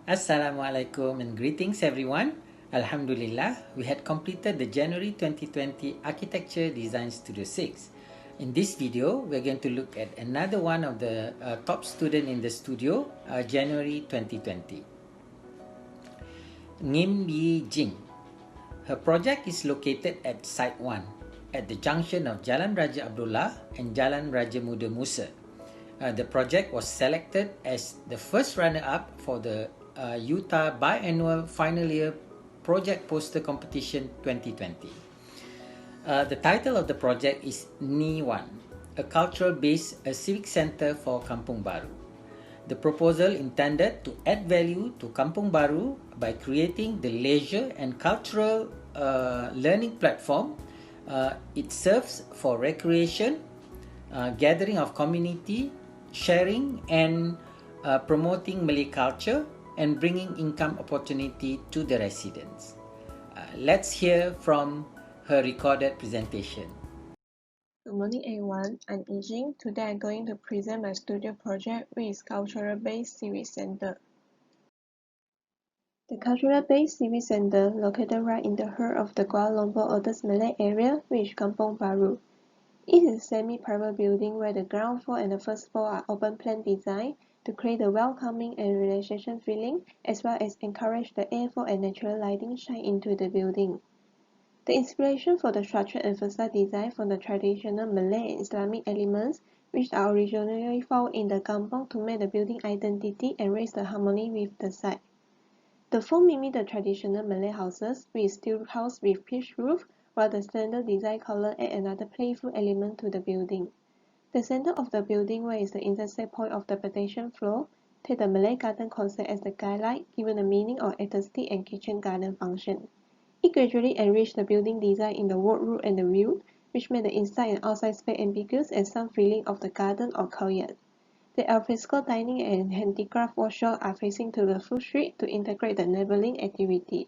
Assalamu'alaikum and greetings everyone. Alhamdulillah, we had completed the January 2020 Architecture Design Studio 6. In this video, we're going to look at another one of the top student in the studio, January 2020. Ngim Yi Jing. Her project is located at Site 1, at the junction of Jalan Raja Abdullah and Jalan Raja Musa. The project was selected as the first runner-up for the UTAR biannual final year project poster competition 2020. The title of the project is NIWAN, a cultural-based civic centre for Kampong Bharu. The proposal intended to add value to Kampong Bharu by creating the leisure and cultural learning platform. It serves for recreation, gathering of community, sharing and promoting Malay culture and bringing income opportunity to the residents. Let's hear from her recorded presentation. Good morning everyone, I'm Yi Jing. Today I'm going to present my studio project which is cultural-based Civic Centre. The cultural-based Civic Centre located right in the heart of the Kuala Lumpur oldest Malay area which is Kampong Bharu. It is a semi-private building where the ground floor and the first floor are open-plan design to create a welcoming and relaxation feeling as well as encourage the airflow and natural lighting shine into the building. The inspiration for the structure and facade design from the traditional Malay and Islamic elements which are originally found in the kampong to make the building identity and raise the harmony with the site. The form mimic the traditional Malay houses with steel house with pitched roof, while the standard design color add another playful element to the building. The center of the building, where is the intersect point of the pedestrian floor, take the Malay garden concept as the guideline, given the meaning of aesthetic and kitchen garden function. It gradually enriched the building design in the wardrobe and the view, which made the inside and outside space ambiguous and some feeling of the garden or courtyard. The alfresco dining and handicraft workshop are facing to the food street to integrate the neighboring activity.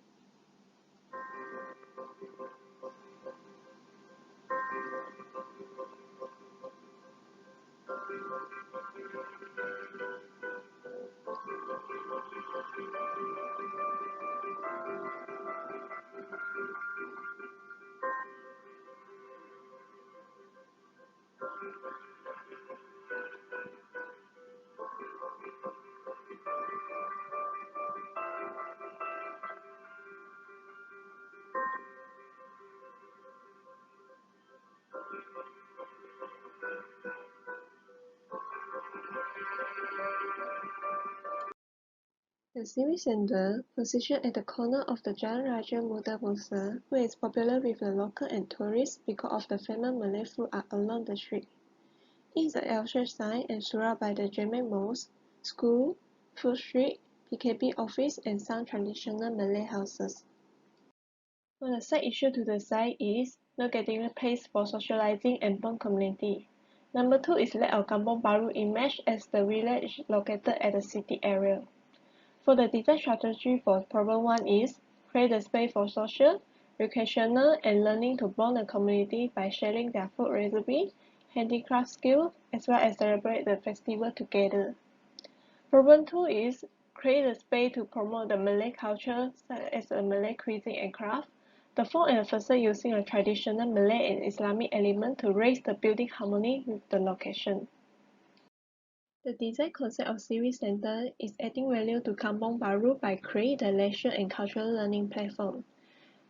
The Civic Centre, positioned at the corner of the Jalan Raja Musa, where is popular with the local and tourists because of the famous Malay food art along the street. It is a L-shaped sign and surrounded by the German mosque, school, food street, PKP office and some traditional Malay houses. One of the side issue to the site is not getting a place for socializing and bond community. Number 2 is lack of Kampong Bharu image as the village located at the city area. For the design strategy for problem 1 is create a space for social, recreational and learning to bond the community by sharing their food recipe, handicraft skills, as well as celebrate the festival together. Problem 2 is create a space to promote the Malay culture such as the Malay cuisine and craft. The form and the facade using a traditional Malay and Islamic element to raise the building harmony with the location. The design concept of Civic Centre is adding value to Kampong Bharu by creating a leisure and cultural learning platform.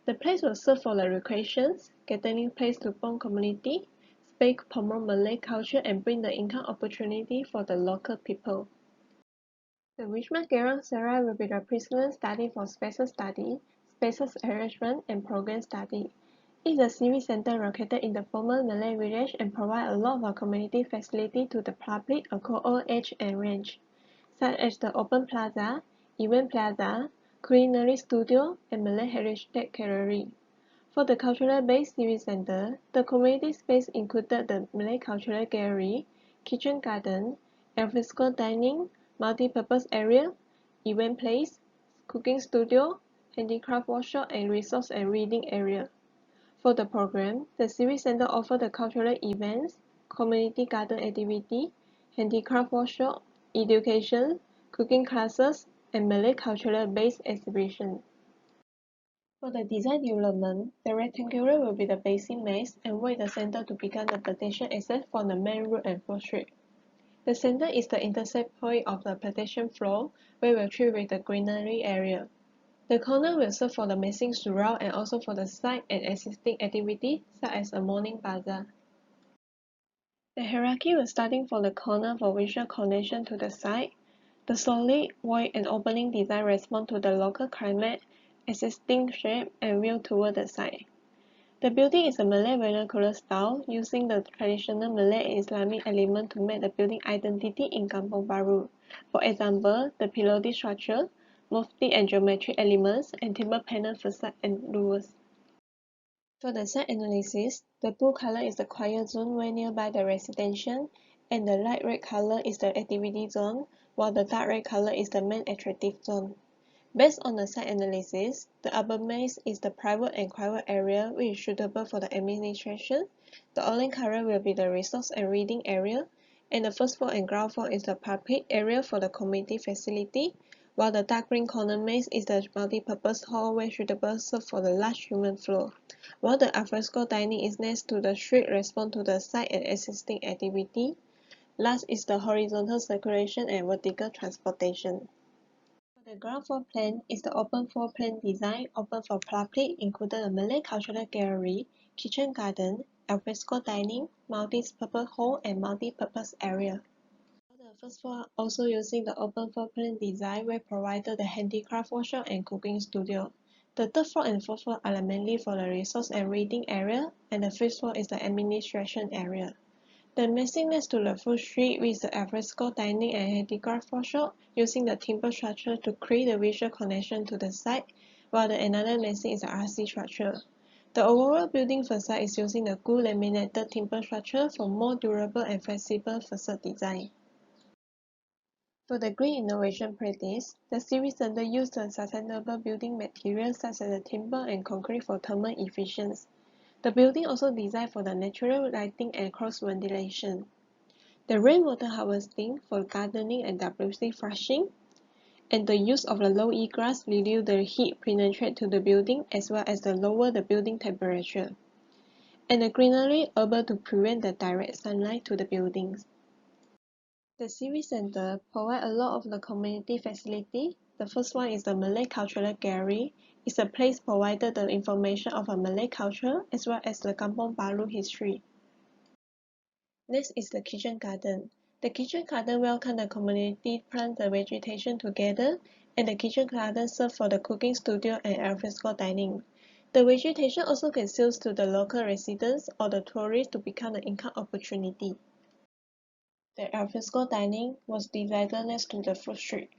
The place will serve for the recreations, gathering place to bond community, space to promote Malay culture and bring the income opportunity for the local people. The Richmond Gerald Sarah will be the principal study for special study, spaces arrangement, and program study. It is a civic center located in the former Malay village and provide a lot of community facility to the public across all age and range, such as the open plaza, event plaza, culinary studio, and Malay heritage gallery. For the cultural-based civic center, the community space included the Malay Cultural Gallery, kitchen garden, alfresco dining, multi-purpose area, event place, cooking studio, handicraft workshop and resource and reading area. For the program, the Civic Centre offers the cultural events, community garden activity, handicraft workshop, education, cooking classes, and Malay cultural-based exhibition. For the design development, the rectangular will be the basic maze and wide the center to become the pedestrian access from the main road and foot street. The center is the intercept point of the pedestrian flow, where we'll treat with the greenery area. The corner will serve for the missing surround and also for the site and existing activity such as a morning bazaar. The hierarchy will starting from the corner for visual connection to the site. The solid, wide and opening design respond to the local climate, existing shape and view toward the site. The building is a Malay vernacular style, using the traditional Malay and Islamic element to make the building identity in Kampong Bharu. For example, the pilotis structure, mufti and geometric elements, and timber panel facade and doors. For the site analysis, the blue color is the quiet zone where nearby the residential, and the light red color is the activity zone, while the dark red color is the main attractive zone. Based on the site analysis, the upper maze is the private and quiet area which is suitable for the administration. The orange color will be the resource and reading area, and the first floor and ground floor is the public area for the community facility, while the dark green corner maze is the multi-purpose hall where suitable serve for the large human flow, while the alfresco dining is next to the street respond to the site and existing activity. Last is the horizontal circulation and vertical transportation. The ground floor plan is the open floor plan design, open for public, including a Malay cultural gallery, kitchen garden, alfresco dining, multi-purpose hall, and multi-purpose area. The first floor also using the open floor plan design where provided the handicraft workshop and cooking studio. The third floor and fourth floor are mainly for the resource and reading area, and the fifth floor is the administration area. The missing next to the food street with the alfresco dining and handicraft workshop using the timber structure to create a visual connection to the site, while the another missing is the RC structure. The overall building facade is using the good laminated timber structure for more durable and flexible facade design. For the green innovation practice, the Civic Centre used the sustainable building materials such as the timber and concrete for thermal efficiency. The building also designed for the natural lighting and cross ventilation. The rainwater harvesting for gardening and WC flushing, and the use of the low-E grass reduce the heat penetrate to the building as well as the lower the building temperature. And the greenery able to prevent the direct sunlight to the buildings. The Civic Centre provides a lot of the community facility. The first one is the Malay Cultural Gallery. It's a place provided the information of a Malay culture as well as the Kampong Bharu history. Next is the kitchen garden. The kitchen garden welcomes the community plant the vegetation together, and the kitchen garden serves for the cooking studio and alfresco dining. The vegetation also can sell to the local residents or the tourists to become an income opportunity. The alfresco dining was designed next to the food street.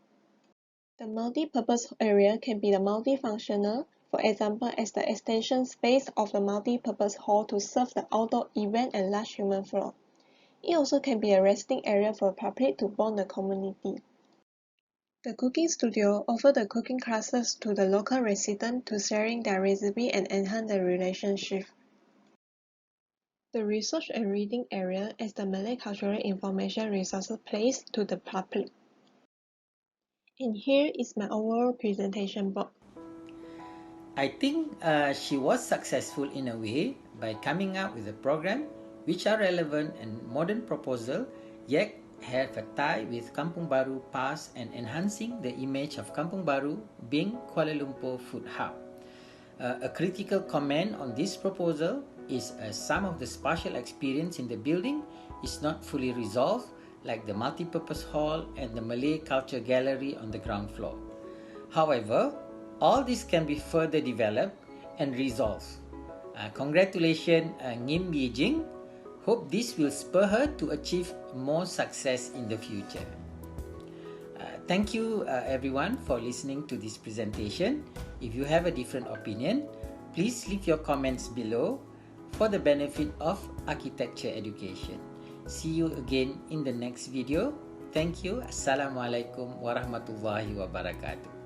The multi-purpose area can be the multifunctional, for example as the extension space of the multi-purpose hall to serve the outdoor event and large human flow. It also can be a resting area for public to bond the community. The cooking studio offers the cooking classes to the local residents to sharing their recipe and enhance the relationship. The research and reading area is the Malay Cultural Information Resources place to the public. And here is my overall presentation board. I think she was successful in a way by coming up with a program which are relevant and modern proposal, yet have a tie with Kampong Bharu past and enhancing the image of Kampong Bharu being Kuala Lumpur food hub. A critical comment on this proposal is some of the spatial experience in the building is not fully resolved, like the multi-purpose hall and the Malay Culture Gallery on the ground floor. However, all this can be further developed and resolved. Congratulations Ngim Yi Jing. Hope this will spur her to achieve more success in the future. Thank you everyone for listening to this presentation. If you have a different opinion, please leave your comments below for the benefit of architecture education. See you again in the next video. Thank you. Assalamualaikum warahmatullahi wabarakatuh.